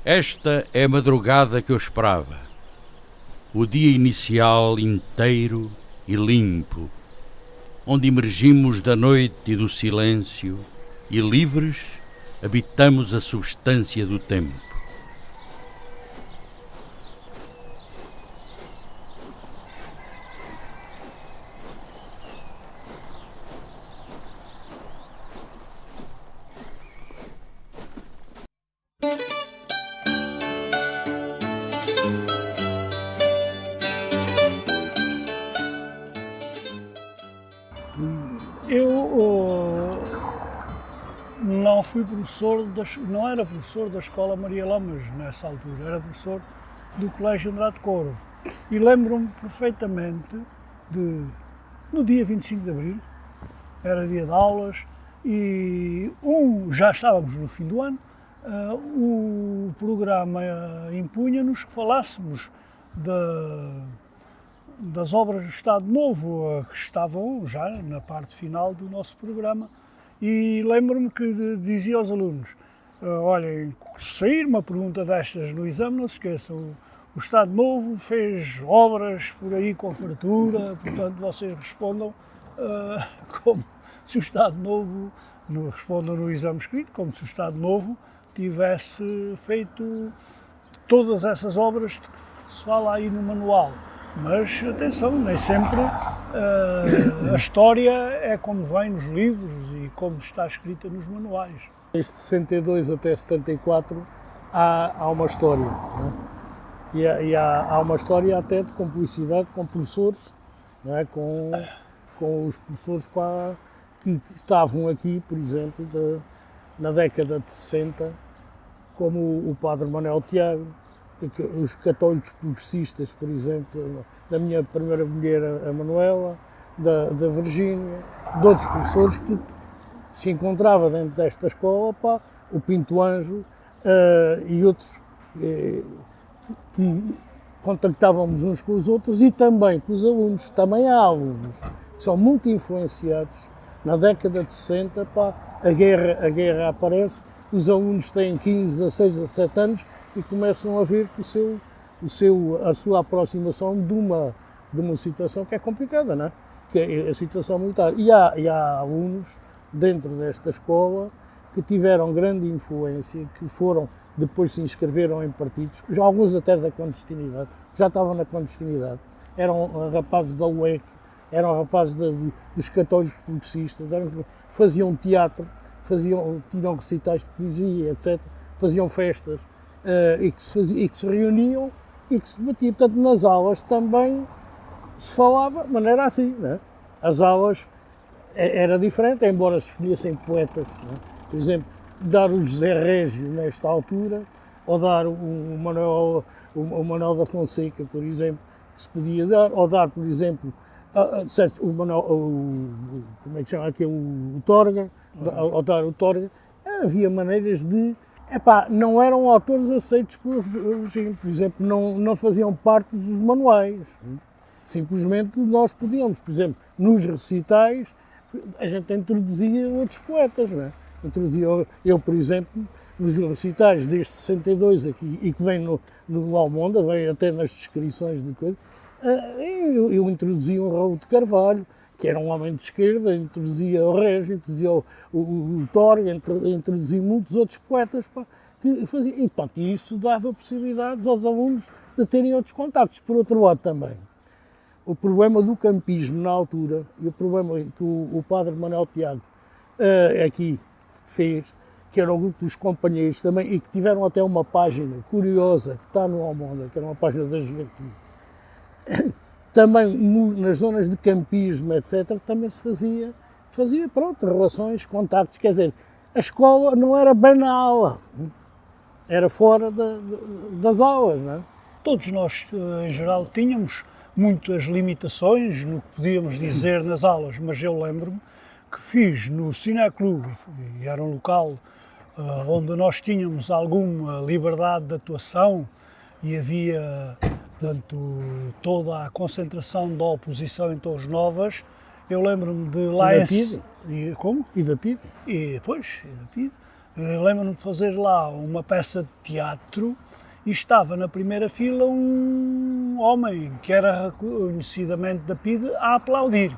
Esta é a madrugada que eu esperava. O dia inicial inteiro e limpo, onde emergimos da noite e do silêncio e livres habitamos a substância do tempo. Eu não fui professor, não era professor da Escola Maria Lamas nessa altura, era professor do Colégio Andrade Corvo. E lembro-me perfeitamente no dia 25 de Abril, era dia de aulas, e já estávamos no fim do ano, o programa impunha-nos que falássemos das obras do Estado Novo, que estavam já na parte final do nosso programa, e lembro-me que dizia aos alunos: olhem, se sair uma pergunta destas no exame, não se esqueçam, o Estado Novo fez obras por aí com fartura, portanto vocês respondam como se o Estado Novo, respondam no exame escrito, como se o Estado Novo tivesse feito todas essas obras de que se fala aí no manual. Mas atenção, nem sempre a história é como vem nos livros e como está escrita nos manuais. Desde 62 até 74 há uma história, não é? E há uma história até de cumplicidade com professores, não é? Com os professores que estavam aqui, por exemplo, na década de 60, como o Padre Manuel Tiago, os católicos progressistas, por exemplo, da minha primeira mulher, a Manuela, da Virgínia, de outros professores que se encontrava dentro desta escola, o Pinto Anjo e outros que contactávamos uns com os outros e também com os alunos. Também há alunos que são muito influenciados. Na década de 60, a guerra aparece, os alunos têm 15, 16, 17 anos e começam a ver que a sua aproximação de uma situação que é complicada, não é? Que é a situação militar. E há alunos dentro desta escola que tiveram grande influência, que depois se inscreveram em partidos, já alguns até da clandestinidade, já estavam na clandestinidade, eram rapazes da UEC, eram rapazes dos católicos progressistas, faziam teatro, tinham recitais de poesia, etc., faziam festas, e que se reuniam e que se debatiam. Portanto, nas aulas também se falava, mas não era assim, não é? As aulas era diferente, embora se escolhessem poetas, não é? Por exemplo, dar o José Régio nesta altura, ou dar o Manuel da Fonseca, por exemplo, que se podia dar, ou dar, por exemplo, o Manuel, como é que chama aqui, o Torga, ou dar o Torga. Havia maneiras de... não eram autores aceitos pelo regime, por exemplo, não faziam parte dos manuais. Simplesmente nós podíamos, por exemplo, nos recitais, a gente introduzia outros poetas, não é? Introduzia eu, por exemplo, nos recitais desde 62 aqui, e que vem no Almonda, vem até nas descrições de coisa, eu introduzia um Raul de Carvalho, que era um homem de esquerda, introduzia o Régio, introduzia o Torga, introduzia muitos outros poetas que faziam. E, pronto, isso dava possibilidades aos alunos de terem outros contactos. Por outro lado também, o problema do campismo na altura, e o problema que o Padre Manuel Tiago aqui fez, que era o grupo dos companheiros também, e que tiveram até uma página curiosa, que está no Almonda, que era uma página da juventude, também nas zonas de campismo, etc., também se fazia relações, contactos, quer dizer, a escola não era bem na aula, era fora das aulas, não é? Todos nós, em geral, tínhamos muitas limitações no que podíamos dizer nas aulas, mas eu lembro-me que fiz no Cineclube, e era um local onde nós tínhamos alguma liberdade de atuação e havia, portanto, toda a concentração da oposição em Torres Novas. Eu lembro-me de lá... E da PIDE? Como? E da PIDE? E depois, e da PIDE. Lembro-me de fazer lá uma peça de teatro e estava na primeira fila um homem que era reconhecidamente da PIDE a aplaudir.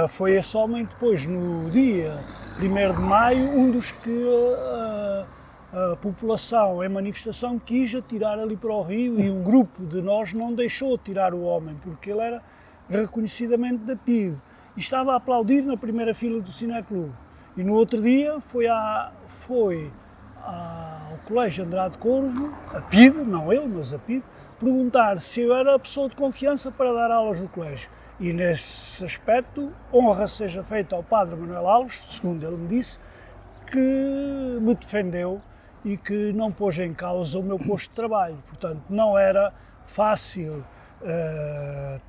Foi esse homem depois, no dia 1º de maio, um dos que a população em manifestação quis atirar ali para o rio e um grupo de nós não deixou tirar o homem, porque ele era reconhecidamente da PIDE e estava a aplaudir na primeira fila do Cineclube. E no outro dia foi ao Colégio Andrade Corvo, a PIDE, não ele, mas a PIDE, perguntar se eu era a pessoa de confiança para dar aulas no colégio. E nesse aspecto, honra seja feita ao padre Manuel Alves, segundo ele me disse, que me defendeu e que não pôs em causa o meu posto de trabalho. Portanto, não era fácil,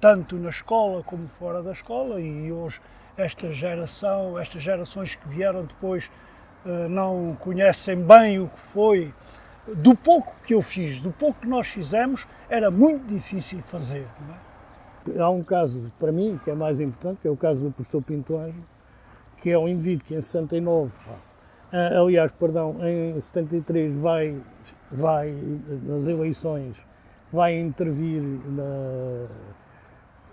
tanto na escola como fora da escola, e hoje estas gerações que vieram depois não conhecem bem o que foi. Do pouco que eu fiz, do pouco que nós fizemos, era muito difícil fazer. Não é? Há um caso, para mim, que é mais importante, que é o caso do professor Pinto Anjo, que é um indivíduo que em 69, em 73 vai nas eleições, vai intervir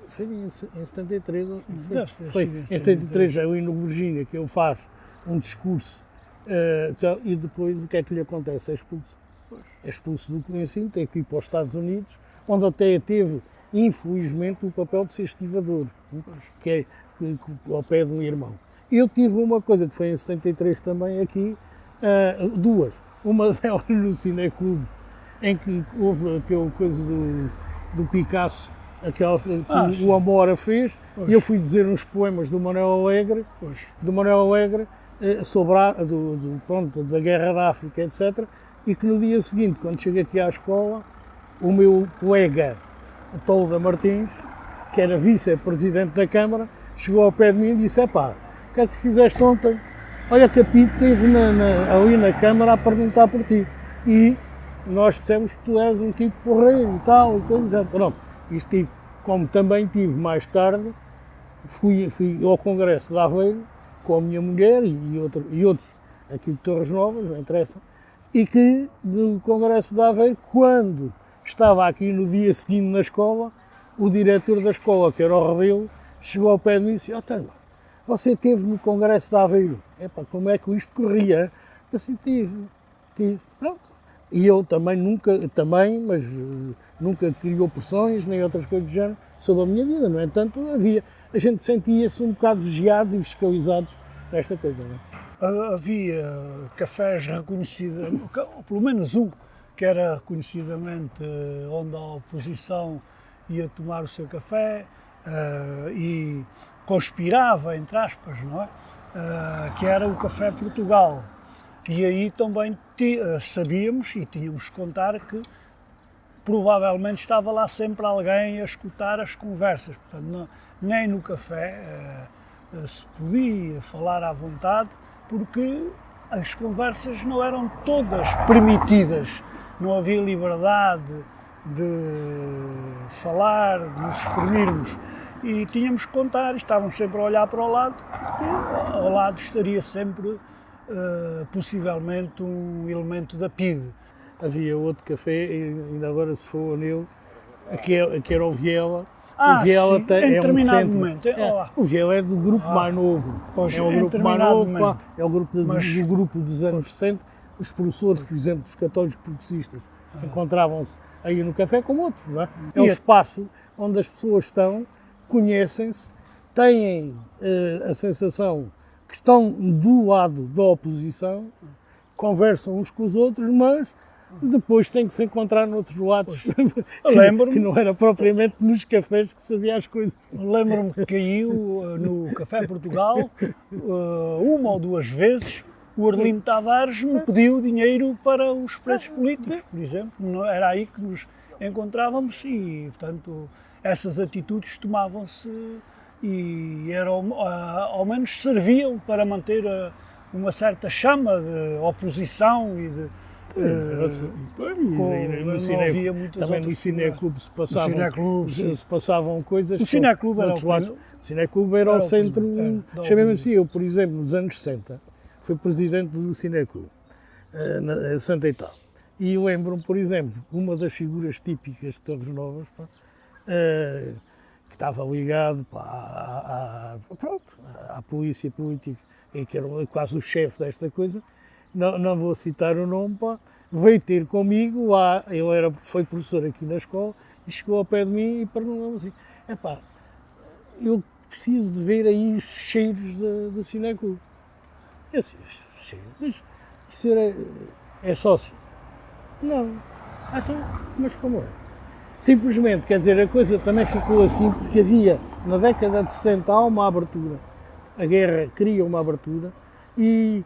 foi em 73, em 73 é o hino Virgínia, que ele faz um discurso e depois o que é que lhe acontece? É expulso. É expulso do ensino, tem que ir para os Estados Unidos, onde até teve, infelizmente, o papel de ser estivador, que é ao pé de um irmão. Eu tive uma coisa que foi em 73 também aqui, duas. Uma delas no Cineclube, em que houve aquela coisa do Picasso, aquela que o Amora fez, e eu fui dizer uns poemas do Manuel Alegre, sobre da Guerra da África, etc. E que no dia seguinte, quando cheguei aqui à escola, o meu colega Tolda Martins, que era vice-presidente da Câmara, chegou ao pé de mim e disse: "Epá, o que é que tu fizeste ontem? Olha que a PIDE esteve ali na Câmara a perguntar por ti. E nós dissemos que tu eras um tipo porreiro e tal, e coisa. Pronto, isto tive, como também tive mais tarde, fui ao Congresso de Aveiro com a minha mulher e outros aqui de Torres Novas, não interessa, e que no Congresso de Aveiro, quando estava aqui no dia seguinte na escola, o diretor da escola, que era o Rebelo, chegou ao pé de mim e disse: "Você esteve no Congresso de Aveiro, como é que isto corria?" Eu disse: tive, pronto. E eu também nunca criou pressões, nem outras coisas do género, sobre a minha vida. No entanto, a gente sentia-se um bocado vigiado e fiscalizados nesta coisa, não é? Havia cafés reconhecidos, ou pelo menos um, que era reconhecidamente onde a oposição ia tomar o seu café e conspirava, entre aspas, não é? Que era o Café Portugal. E aí também sabíamos e tínhamos que contar que provavelmente estava lá sempre alguém a escutar as conversas. Portanto, nem no café se podia falar à vontade, porque as conversas não eram todas permitidas. Não havia liberdade de falar, de nos exprimirmos. E tínhamos que contar, e estávamos sempre a olhar para o lado, e ao lado estaria sempre possivelmente um elemento da PIDE. Havia outro café, ainda agora se for nele, que era o Viela. O Viela sim, em determinado momento. O Viela é do grupo mais novo. Pois, é o grupo mais novo, é o grupo do grupo dos anos 60. Os professores, por exemplo, dos católicos progressistas, encontravam-se aí no café como outros, não é? É o espaço onde as pessoas estão, conhecem-se, têm a sensação que estão do lado da oposição, conversam uns com os outros, mas depois têm que se encontrar noutros lados, que não era propriamente nos cafés que se fazia as coisas. Lembro-me que caiu no Café Portugal, uma ou duas vezes, o Arlindo Tavares me pediu dinheiro para os presos políticos, por exemplo. Era aí que nos encontrávamos e, portanto, essas atitudes tomavam-se e ao menos serviam para manter uma certa chama de oposição e de... Também no Cineclube se passavam coisas. O Cineclube era o Cineclube era o centro, chamemos assim. Eu, por exemplo, nos anos 60, foi presidente do Cineclube, em Santa Itália. E lembro-me, por exemplo, uma das figuras típicas de Torres Novas, pá, que estava ligado à polícia política, e que era quase o chefe desta coisa, não vou citar o nome, pá, veio ter comigo lá, foi professor aqui na escola, e chegou ao pé de mim e perguntou-me assim, epá, eu preciso de ver aí os cheiros do Cineclube. Eu disse, cheiro? Mas isso é sócio? Não. Então, mas como é? Simplesmente, quer dizer, a coisa também ficou assim porque havia, na década de 60, há uma abertura. A guerra cria uma abertura e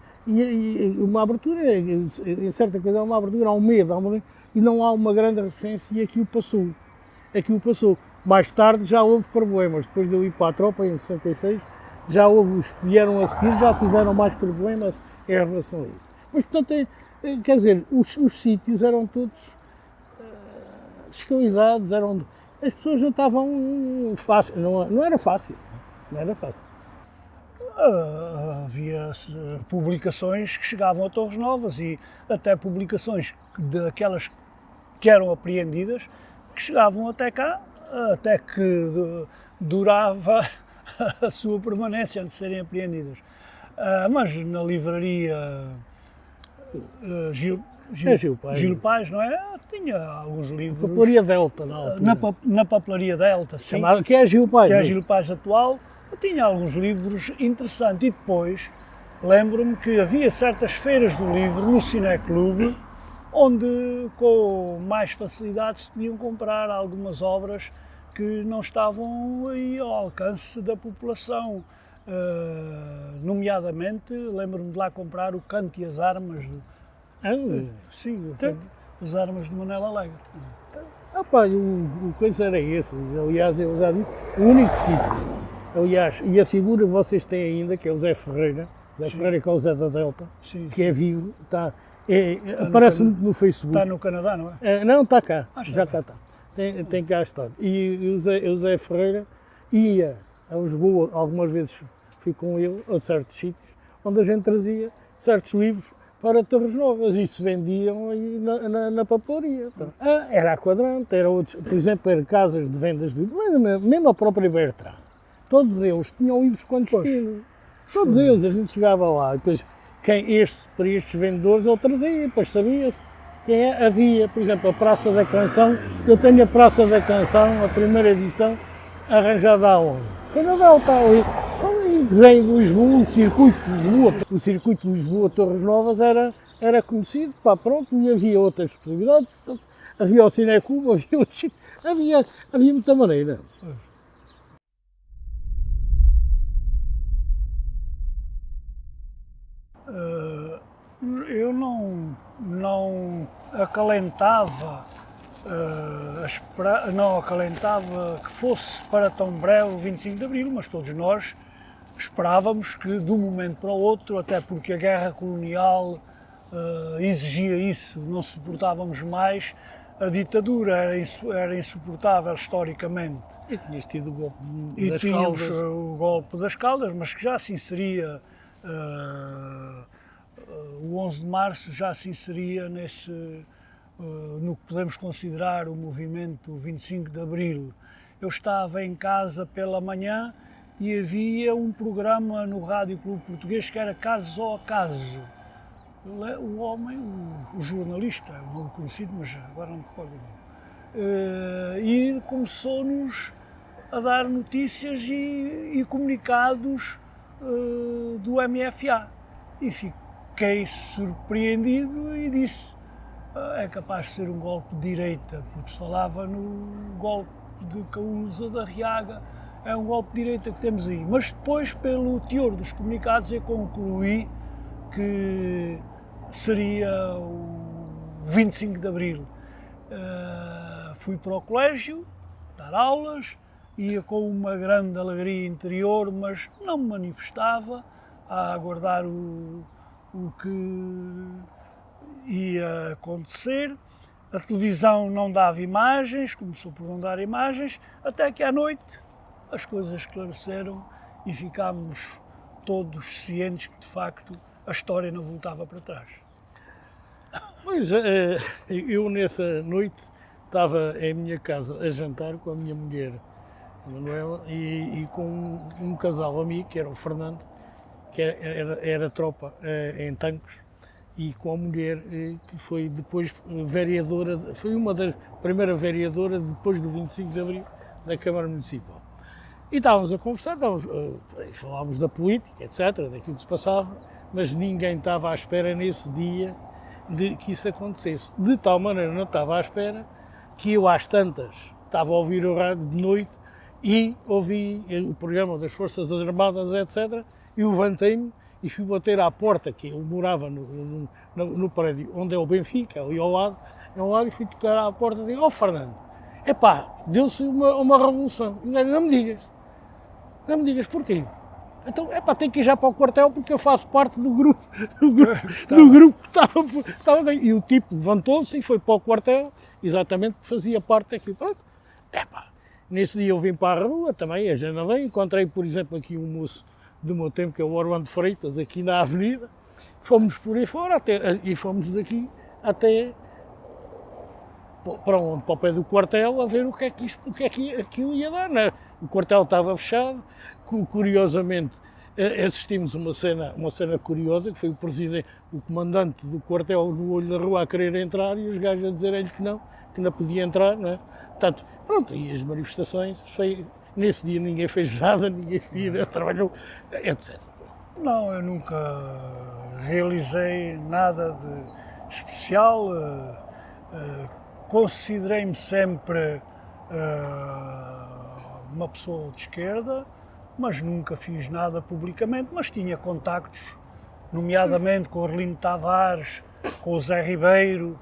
uma abertura, em certa coisa, há uma abertura, há um medo, e não há uma grande recência e aquilo passou. Mais tarde já houve problemas, depois de eu ir para a tropa em 66, já houve os que vieram a seguir, já tiveram mais problemas em relação a isso. Mas, portanto, quer dizer, os sítios eram todos descalizados, as pessoas não estavam fácil, não era fácil. Havia publicações que chegavam a Torres Novas e até publicações daquelas que eram apreendidas, que chegavam até cá, até que durava a sua permanência antes de serem apreendidas. Mas na livraria Gil Pais, não é? Tinha alguns livros. Papelaria Delta, não. Na Papelaria Delta, sim. Chamado, que é a Gil Pais. Que é a Gil Pais atual. Eu tinha alguns livros interessantes e depois lembro-me que havia certas feiras do livro no Cineclube onde com mais facilidade se podiam comprar algumas obras que não estavam aí ao alcance da população. Nomeadamente, lembro-me de lá comprar o Canto e as Armas. Sim, as Armas de Manuel Alegre. O coisa era esse, aliás, ele já disse, o único sítio. Aliás, e a figura que vocês têm ainda, que é o Zé Ferreira, que é o Zé da Delta, sim, que é vivo, aparece muito no Facebook. Está no Canadá, não é? Não, está cá, já cá está. Tem cá estado. E o Zé Ferreira ia a Lisboa, algumas vezes fui com ele a certos sítios, onde a gente trazia certos livros para Torres Novas e se vendiam aí na papelaria. Era a Quadrante, era outros, por exemplo, era casas de vendas de livros, mesmo a própria Bertrand. Todos eles tinham livros clandestinos. Todos eles, a gente chegava lá. E depois, para estes vendedores, ele trazia, depois sabia-se quem havia. Por exemplo, a Praça da Canção. Eu tenho a Praça da Canção, a primeira edição, arranjada aonde? Foi na Delta. Vem de Lisboa, o circuito de Lisboa, Torres Novas, era conhecido, e havia outras possibilidades. Portanto, havia o Cineclube, havia muita maneira. Eu não acalentava que fosse para tão breve o 25 de Abril, mas todos nós esperávamos que de um momento para o outro, até porque a guerra colonial exigia isso, não suportávamos mais, a ditadura era insuportável historicamente. E tinhas tido o golpe das Caldas. E tínhamos o golpe das Caldas, mas que já se inseria, o 11 de Março já se inseria no que podemos considerar o movimento 25 de Abril. Eu estava em casa pela manhã e havia um programa no Rádio Clube Português que era Caso ao Acaso. O jornalista, é um nome conhecido, mas agora não me recordo. E começou-nos a dar notícias e comunicados do MFA. E fiquei surpreendido e disse, é capaz de ser um golpe de direita, porque se falava no golpe de Caúza da Riaga, é um golpe de direita que temos aí. Mas depois, pelo teor dos comunicados, eu concluí que seria o 25 de Abril. Fui para o colégio, dar aulas, ia com uma grande alegria interior, mas não me manifestava, a aguardar o que ia acontecer. A televisão não dava imagens, começou por não dar imagens, até que à noite as coisas esclareceram e ficámos todos cientes que, de facto, a história não voltava para trás. Pois, eu nessa noite estava em minha casa a jantar com a minha mulher, a Manuela, e com um casal amigo, que era o Fernando, que era tropa em Tancos, e com a mulher que foi depois vereadora, foi uma das primeiras vereadoras depois do 25 de Abril da Câmara Municipal. E estávamos a conversar, falámos da política, etc., daquilo que se passava, mas ninguém estava à espera nesse dia de que isso acontecesse. De tal maneira não estava à espera que eu às tantas estava a ouvir o rádio de noite e ouvi o programa das Forças Armadas, etc., e levantei-me e fui bater à porta, que eu morava no prédio onde é o Benfica, ali ao lado, e fui tocar à porta e disse: "Ó Fernando, epá, deu-se uma revolução." E não me digas porquê. Então, tenho que ir já para o quartel porque eu faço parte do grupo que estava bem. E o tipo levantou-se e foi para o quartel, exatamente, fazia parte daquilo. Pronto. Nesse dia eu vim para a rua também, a janela, encontrei, por exemplo, aqui um moço do meu tempo, que é o Orlando Freitas, aqui na avenida. Fomos por aí fora e fomos daqui até para o pé do quartel a ver o que é que aquilo ia dar, né? O quartel estava fechado, curiosamente assistimos uma cena curiosa, que foi o presidente, o comandante do quartel no olho da rua a querer entrar e os gajos a dizerem-lhe que não podia entrar, né? Portanto, pronto, e as manifestações, nesse dia ninguém fez nada, ninguém se dia trabalhou, etc. Não, eu nunca realizei nada de especial, considerei-me sempre uma pessoa de esquerda, mas nunca fiz nada publicamente, mas tinha contactos, nomeadamente com o Arlindo Tavares, com o Zé Ribeiro,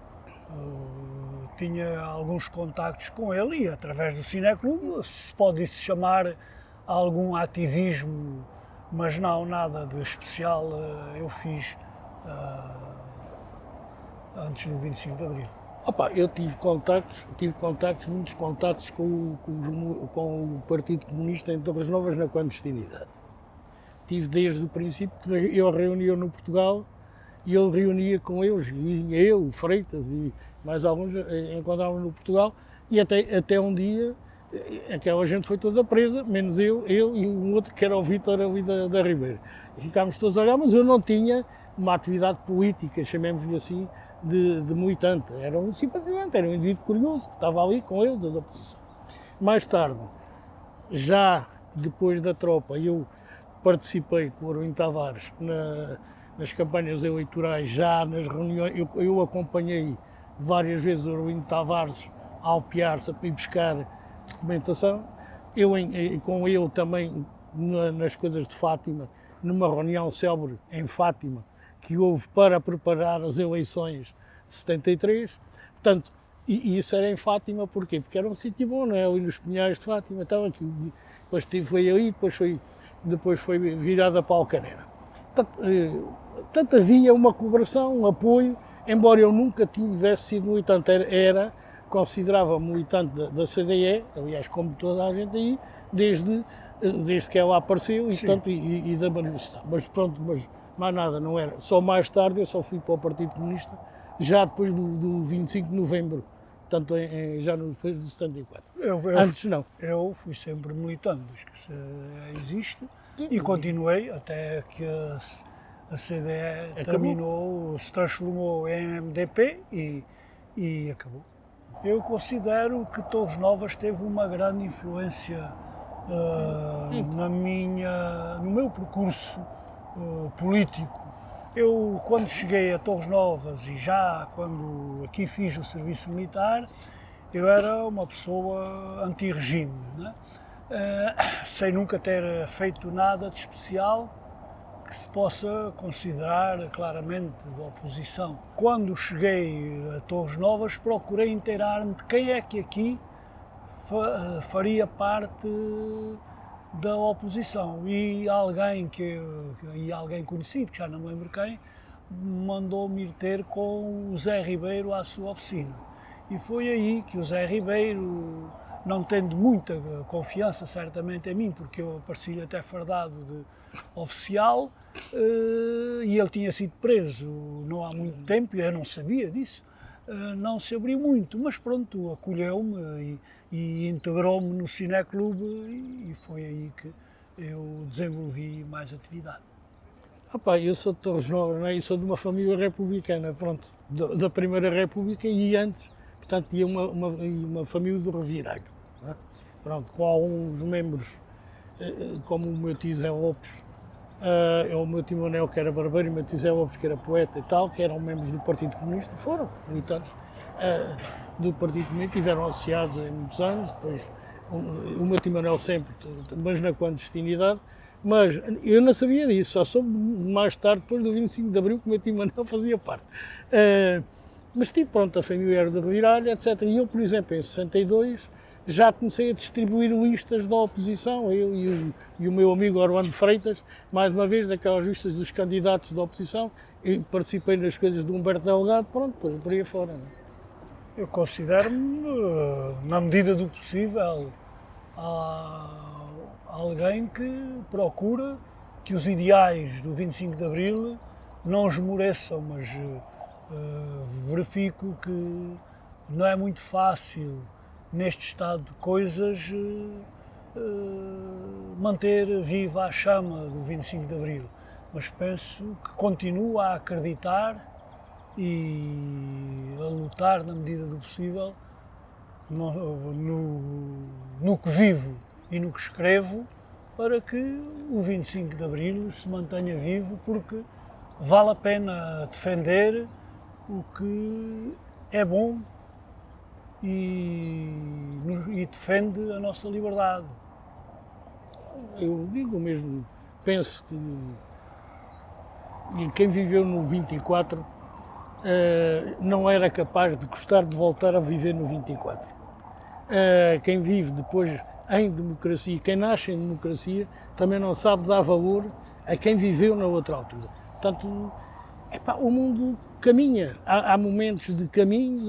tinha alguns contactos com ele e através do Cineclube se pode isso chamar algum ativismo, mas não, nada de especial eu fiz antes do 25 de Abril. Eu tive muitos contactos com o Partido Comunista em Torres Novas na clandestinidade. Tive desde o princípio que eu reunia no Portugal e ele reunia com eles, e eu, o Freitas e mais alguns encontravam no Portugal, e até um dia aquela gente foi toda presa, menos eu e um outro que era o Vítor ali da Ribeira. E ficámos todos a olhar, mas eu não tinha uma atividade política, chamemos-lhe assim, de militante. Era um simpatizante, era um indivíduo curioso que estava ali com ele, da oposição. Mais tarde, já depois da tropa, eu participei com o Arlindo Tavares nas campanhas eleitorais, já nas reuniões, eu acompanhei várias vezes o Arlindo Tavares a Alpiar-se para ir buscar documentação. Eu com ele também nas coisas de Fátima, numa reunião célebre em Fátima, que houve para preparar as eleições de 73, portanto, e isso era em Fátima, porquê? Porque era um sítio bom, não é? Ali nos Pinhais de Fátima, estava aqui, depois foi aí, depois foi virada para Alcanena. Portanto, havia uma colaboração, um apoio, embora eu nunca tivesse sido militante, considerava militante da CDE, aliás, como toda a gente aí, desde que ela apareceu e da manifestação. Mas pronto, mais nada, não era. Só mais tarde eu só fui para o Partido Comunista, já depois do 25 de novembro, portanto já depois de 74. Antes não. Eu fui sempre militante, que existe, e continuei até que a CDE terminou, se transformou em MDP e acabou. Eu considero que Torres Novas teve uma grande influência no meu percurso político. Eu, quando cheguei a Torres Novas e já quando aqui fiz o serviço militar, eu era uma pessoa anti-regime, né? Sem nunca ter feito nada de especial que se possa considerar claramente de oposição. Quando cheguei a Torres Novas, procurei inteirar-me de quem é que aqui faria parte da oposição, e alguém conhecido, que já não me lembro quem, mandou-me ir ter com o Zé Ribeiro à sua oficina. E foi aí que o Zé Ribeiro não tendo muita confiança certamente em mim, porque eu apareci até fardado de oficial, e ele tinha sido preso não há muito tempo, e eu não sabia disso, não se abriu muito, mas pronto, acolheu-me e integrou-me no Cineclube, e foi aí que eu desenvolvi mais atividade. Eu sou de Torres Novas, não é? E sou de uma família republicana, pronto, da Primeira República e antes, portanto, tinha uma família do Reviralho, não é? Pronto, com alguns membros, como o meu tio Zé Lopes, o meu tio Manel, que era barbeiro, e o meu tio Zé Lopes, que era poeta e tal, que eram membros do Partido Comunista, foram militantes do Partido Comunista, tiveram associados em muitos anos, depois o meu tio Manel sempre, mas na clandestinidade. Mas eu não sabia disso, só soube mais tarde, depois do 25 de Abril, que o meu tio Manel fazia parte. Mas tipo, pronto, a família era de Reviralho, etc. E eu, por exemplo, em 62, já comecei a distribuir listas da oposição, eu e o meu amigo Orlando Freitas, mais uma vez, daquelas listas dos candidatos da oposição, e participei nas coisas do Humberto Delgado, pronto, depois por aí fora. Não é? Eu considero-me, na medida do possível, alguém que procura que os ideais do 25 de Abril não esmoreçam, mas verifico que não é muito fácil, neste estado de coisas, manter viva a chama do 25 de Abril. Mas penso que continuo a acreditar e a lutar na medida do possível no que vivo e no que escrevo, para que o 25 de Abril se mantenha vivo, porque vale a pena defender o que é bom e defende a nossa liberdade. Eu digo mesmo, penso que quem viveu no 24 não era capaz de gostar de voltar a viver no 24. Quem vive depois em democracia, quem nasce em democracia, também não sabe dar valor a quem viveu na outra altura. Portanto, o mundo caminha, há momentos de caminhos,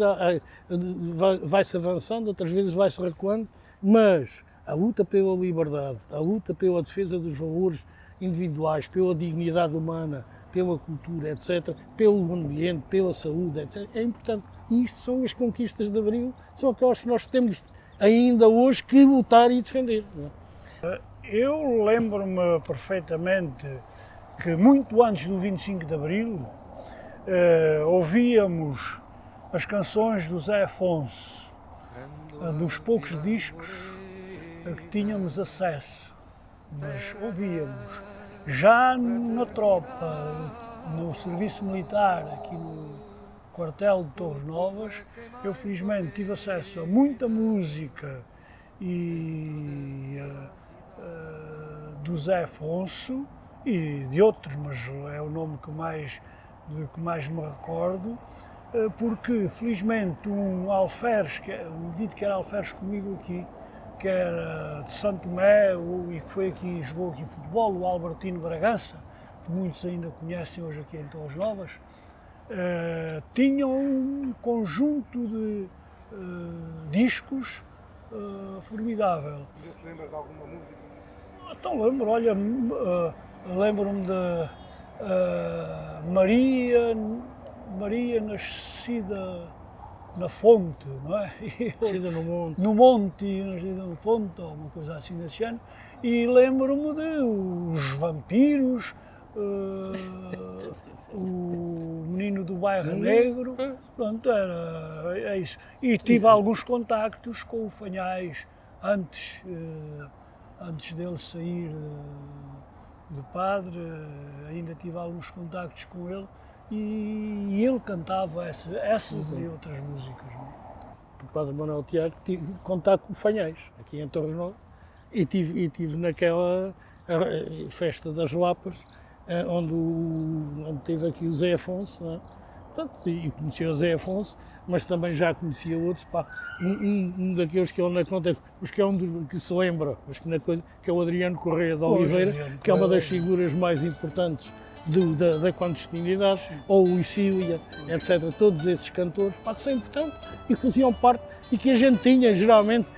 vai-se avançando, outras vezes vai-se recuando, mas a luta pela liberdade, a luta pela defesa dos valores individuais, pela dignidade humana, pela cultura, etc., pelo ambiente, pela saúde, etc., é importante. E isto são as conquistas de Abril, são aquelas que nós temos ainda hoje que lutar e defender. Não é? Eu lembro-me perfeitamente que muito antes do 25 de Abril ouvíamos as canções do Zé Afonso, dos poucos discos a que tínhamos acesso, mas ouvíamos. Já na tropa, no serviço militar, aqui no quartel de Torres Novas, eu felizmente tive acesso a muita música do Zé Afonso e de outros, mas é o nome que mais me recordo, porque felizmente um alferes, um indivíduo que era alferes comigo aqui, que era de Santo Tomé e que foi aqui, jogou aqui futebol, o Albertino Bragança, que muitos ainda conhecem hoje aqui em Torres Novas, tinham um conjunto de discos formidável. Você se lembra de alguma música? Então lembro, olha, lembro-me de Maria nascida na fonte, não é? Nascida no monte. No monte, nascida na fonte, ou uma coisa assim desse género. E lembro-me de os vampiros, o menino do bairro negro, pronto, é isso. E tive alguns contactos com o Fanhais antes dele sair de padre, ainda tive alguns contactos com ele. E ele cantava essas e outras músicas. O padre Manuel Tiago tive contato com o Fanhais, aqui em Torres Novas, e tive naquela festa das Lapas, onde teve aqui o Zé Afonso, não é? Portanto, e conhecia o Zé Afonso, mas também já conhecia outros, um daqueles que ele na conta, mas que é um dos que se lembra, mas que na coisa, que é o Adriano Correia de Oliveira, que é uma das figuras mais importantes da clandestinidade, sim. Ou o Isília, etc. Todos esses cantores, que são importantes e que faziam parte e que a gente tinha geralmente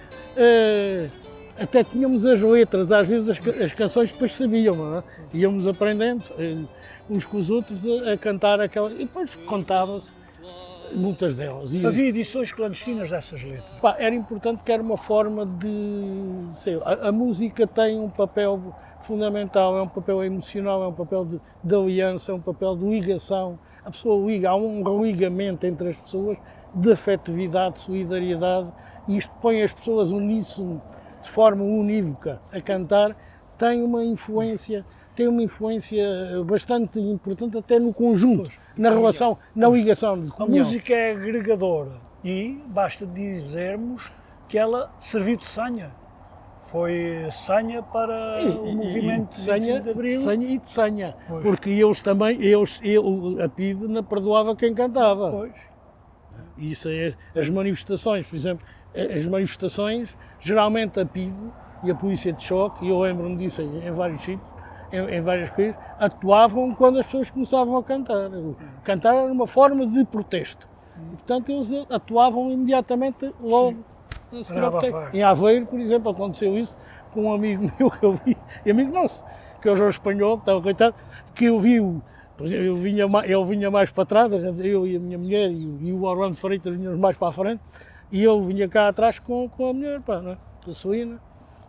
até tínhamos as letras, às vezes as canções depois sabíamos, não é? Íamos aprendendo uns com os outros a cantar aquela, e depois contava-se muitas delas. Havia edições clandestinas dessas letras. Pá, era importante que era uma forma de... Sei, a música tem um papel fundamental, é um papel emocional, é um papel de aliança, é um papel de ligação. A pessoa liga, há um ligamento entre as pessoas de afetividade, de solidariedade, e isto põe as pessoas uníssono, de forma unívoca, a cantar, tem uma influência bastante importante até no conjunto, na relação, na ligação de comunhão. A música é agregadora e basta dizermos que ela serviu de senha. Foi senha para o movimento de 25 de Abril. Senha e de senha, porque eles também, a PIDE não perdoava quem cantava. Pois. Isso é, as manifestações, por exemplo, as manifestações, geralmente a PIDE e a Polícia de Choque, e eu lembro-me disso em vários sítios, em várias coisas, atuavam quando as pessoas começavam a cantar. Cantar era uma forma de protesto. E, portanto, eles atuavam imediatamente logo. Em Aveiro, por exemplo, aconteceu isso com um amigo meu que eu vi, amigo nosso, que é o Jorge Espanhol, que estava coitado, que eu vi, por exemplo, ele vinha mais para trás, eu e a minha mulher e o Orlando Freitas vinhamos mais para a frente, e ele vinha cá atrás com a mulher, pá, não é? Com a Suína.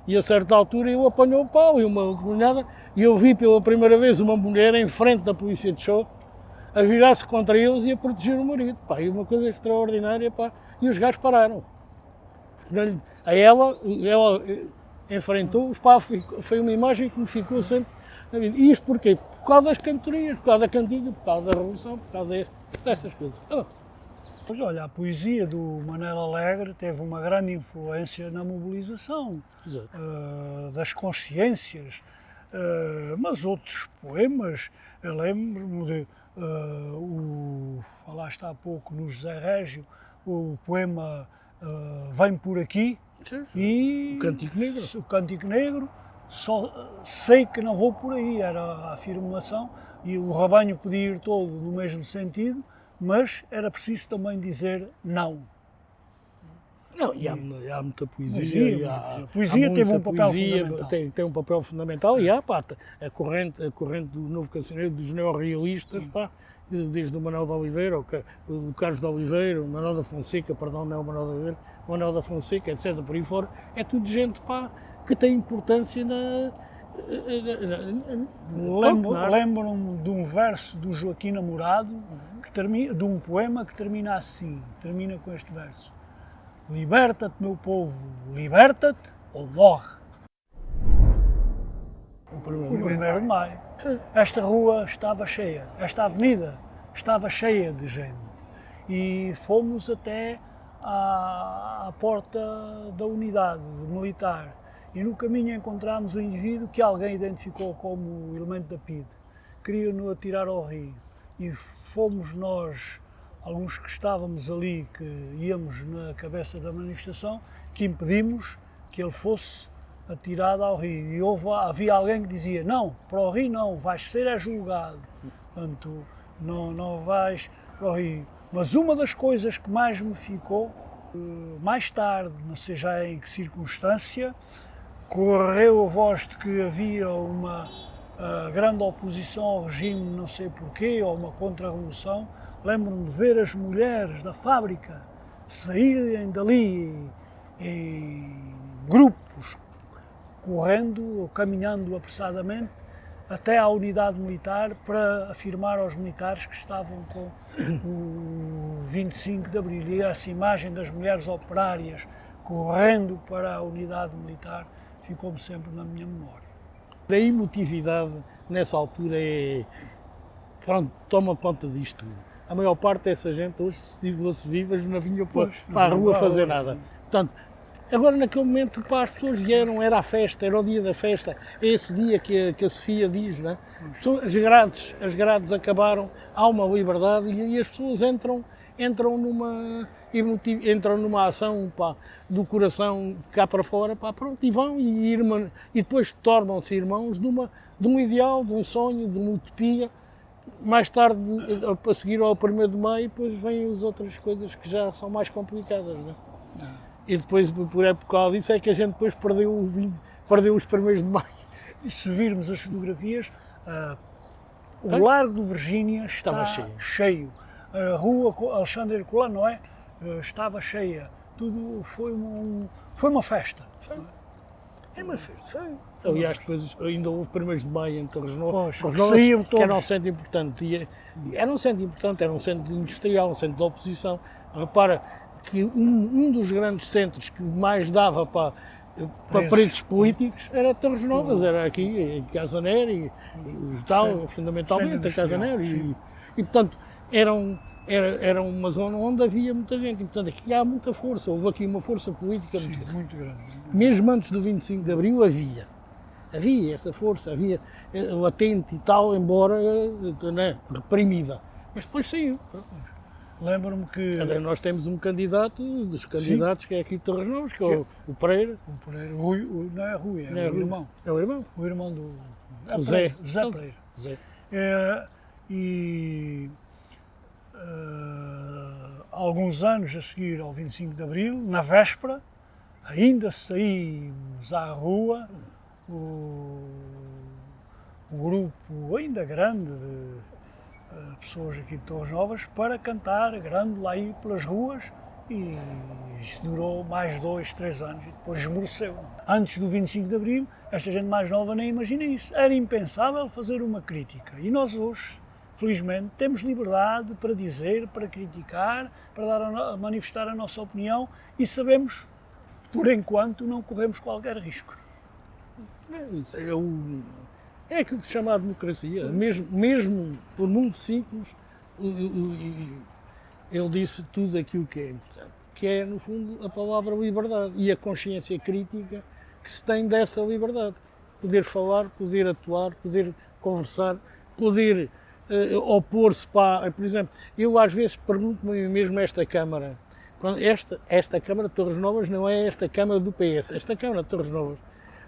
E a certa altura eu apanhou um pau e uma cunhada, e eu vi pela primeira vez uma mulher em frente da Polícia de Choque a virar-se contra eles e a proteger o marido. Pá, e uma coisa extraordinária, pá, e os gajos pararam. Ela enfrentou-os, pá, foi uma imagem que me ficou sempre na vida. E isto porquê? Por causa das cantorias, por causa da cantiga, por causa da revolução, por causa dessas coisas. Pois olha, a poesia do Manel Alegre teve uma grande influência na mobilização das consciências, mas outros poemas, eu lembro-me de, falaste há pouco no José Régio, o poema Vem por aqui, e o Cântico Negro, só sei que não vou por aí, era a afirmação, e o rebanho podia ir todo no mesmo sentido, mas era preciso também dizer não. Não, e há muita poesia. A poesia teve um papel fundamental. Tem um papel fundamental e há, pá, a corrente do novo cancioneiro, dos neorrealistas, pá, desde o Manuel de Oliveira, o Carlos de Oliveira, o Manuel da Fonseca, perdão, não é o Manuel de Oliveira, o Manuel da Fonseca, etc., por aí fora, é tudo gente, pá, que tem importância na... Lembro-me de um verso do Joaquim Namorado, de um poema que termina assim, termina com este verso: liberta-te, meu povo, liberta-te ou morre. O 1º de Maio. Esta rua estava cheia, esta avenida estava cheia de gente e fomos até à porta da unidade militar. E no caminho encontramos um indivíduo que alguém identificou como elemento da PIDE. Queria-no atirar ao rio. E fomos nós, alguns que estávamos ali, que íamos na cabeça da manifestação, que impedimos que ele fosse atirado ao rio. E havia alguém que dizia: não, para o rio não, vais ser julgado. Portanto, não vais para o rio. Mas uma das coisas que mais me ficou, mais tarde, não sei já em que circunstância, correu a voz de que havia uma grande oposição ao regime, não sei porquê, ou uma contra-revolução. Lembro-me de ver as mulheres da fábrica saírem dali em grupos, correndo ou caminhando apressadamente até à unidade militar para afirmar aos militares que estavam com o 25 de Abril. E essa imagem das mulheres operárias correndo para a unidade militar ficou-me sempre na minha memória. A emotividade nessa altura toma conta disto tudo. A maior parte dessa gente hoje, se fosse vivas, não vinham para a rua fazer nada. Portanto, agora naquele momento, pá, as pessoas vieram, era a festa, era o dia da festa, é esse dia que a Sofia diz, né? As grades acabaram, há uma liberdade e as pessoas entram numa ação, pá, do coração cá para fora, pá, pronto, e vão e depois tornam-se irmãos de um ideal, de um sonho, de uma utopia. Mais tarde, a seguir ao 1º de Maio, depois vêm as outras coisas que já são mais complicadas, né? E depois, por causa disso, é que a gente depois perdeu os 1º de maio. E se virmos as fotografias, o Largo do Virgínia está cheio. A rua Alexandre Herculano, não é? Estava cheia. Tudo foi uma festa. É uma festa. Aliás, depois ainda houve 1º de maio em Torres Novas, que era um centro importante. Era um centro importante, era um centro industrial, um centro de oposição. Repara que um dos grandes centros que mais dava para presos políticos era Torres Novas, era aqui, em Casanero e tal, fundamentalmente a Casanero. E portanto, era uma zona onde havia muita gente. E portanto, aqui há muita força, houve aqui uma força política muito grande. Mesmo antes do 25 de Abril havia essa força, havia latente e tal, embora reprimida. Mas depois saiu. Lembro-me que... Nós temos um candidato, dos candidatos, que é aqui de Torres Novas, que é o Pereira. O Pereira, não é Rui, é o irmão. É o irmão? O irmão do... Zé Pereira. Zé. Alguns anos a seguir ao 25 de Abril, na véspera, ainda saímos à rua, o grupo ainda grande de pessoas aqui de Torres Novas para cantar grande lá aí pelas ruas, e isso durou mais 2, 3 anos e depois esmoreceu. Antes do 25 de Abril, esta gente mais nova nem imagina isso. Era impensável fazer uma crítica e nós hoje, felizmente, temos liberdade para dizer, para criticar, para manifestar a nossa opinião e sabemos, por enquanto, não corremos qualquer risco. É aquilo que se chama a democracia. Mesmo por muito simples, ele disse tudo aquilo que é importante, que é, no fundo, a palavra liberdade e a consciência crítica que se tem dessa liberdade. Poder falar, poder atuar, poder conversar, poder opor-se para... Por exemplo, eu às vezes pergunto-me mesmo esta Câmara, esta Câmara de Torres Novas não é esta Câmara do PS, esta Câmara de Torres Novas,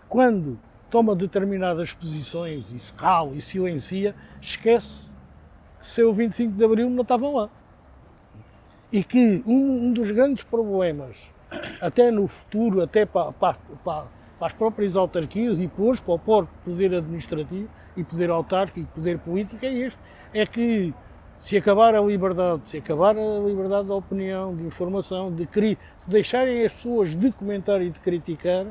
quando toma determinadas posições e se cala e silencia, esquece que seu 25 de Abril não estava lá. E que um dos grandes problemas, até no futuro, até para as próprias autarquias e depois para o próprio poder administrativo e poder autárquico e poder político, é este. É que se acabar a liberdade, da opinião, de informação, se deixarem as pessoas de comentar e de criticar,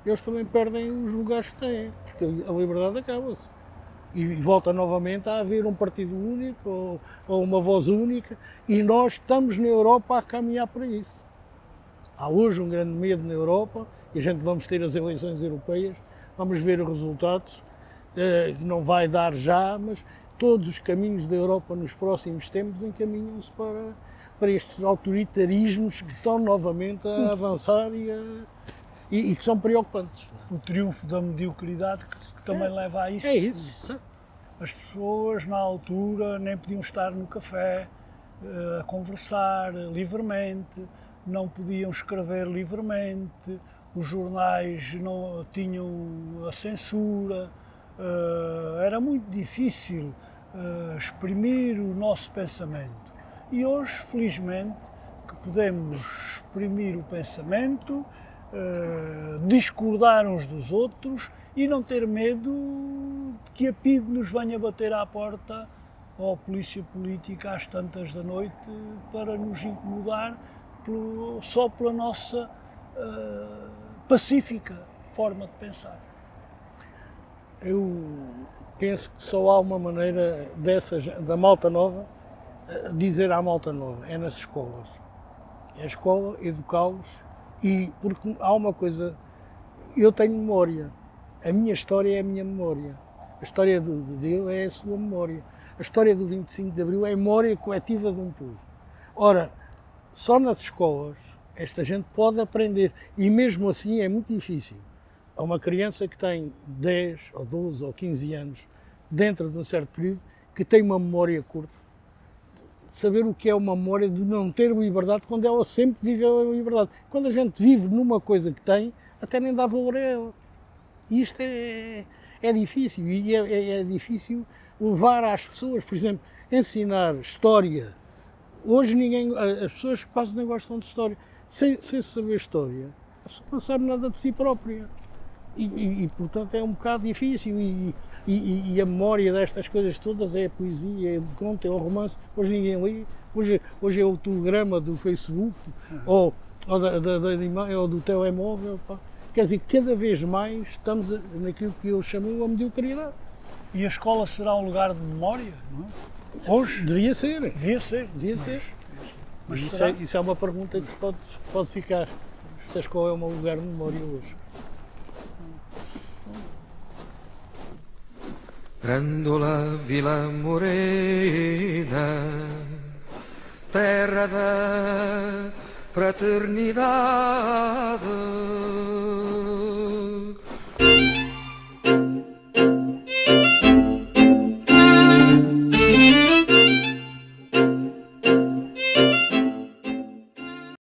eles também perdem os lugares que têm, porque a liberdade acaba-se. E volta novamente a haver um partido único ou uma voz única, e nós estamos na Europa a caminhar para isso. Há hoje um grande medo na Europa, e a gente vamos ter as eleições europeias, vamos ver os resultados, que não vai dar já, mas todos os caminhos da Europa nos próximos tempos encaminham-se para estes autoritarismos que estão novamente a avançar e que são preocupantes. O triunfo da mediocridade que também leva a isso. É isso. As pessoas, na altura, nem podiam estar no café a conversar livremente, não podiam escrever livremente, os jornais não tinham a censura, era muito difícil exprimir o nosso pensamento. E hoje, felizmente, que podemos exprimir o pensamento, discordar uns dos outros e não ter medo de que a PIDE nos venha bater à porta ou a polícia política às tantas da noite para nos incomodar só pela nossa pacífica forma de pensar. Eu penso que só há uma maneira da malta nova dizer à malta nova, é nas escolas. É a escola, educá-los. E porque há uma coisa, eu tenho memória, a minha história é a minha memória, a história dele é a sua memória, a história do 25 de Abril é a memória coletiva de um povo. Ora, só nas escolas esta gente pode aprender e mesmo assim é muito difícil. Há uma criança que tem 10 ou 12 ou 15 anos, dentro de um certo período, que tem uma memória curta. Saber o que é uma memória de não ter liberdade quando ela sempre viveu a liberdade. Quando a gente vive numa coisa que tem, até nem dá valor a ela. E isto é difícil. E é difícil levar às pessoas, por exemplo, ensinar história. Hoje as pessoas quase nem gostam de história. sem saber história, a pessoa não sabe nada de si própria. Portanto, é um bocado difícil. E a memória destas coisas todas é a poesia, é o conto, é o romance. Hoje ninguém lê. Hoje é o telegrama do Facebook ou do telemóvel. Pá. Quer dizer, cada vez mais estamos naquilo que eu chamo a mediocridade. E a escola será um lugar de memória? Não é? Hoje? Devia ser. Devia ser. Mas isso é uma pergunta que pode ficar. Se a escola é um lugar de memória hoje. Grandola Vila Morena, terra da fraternidade.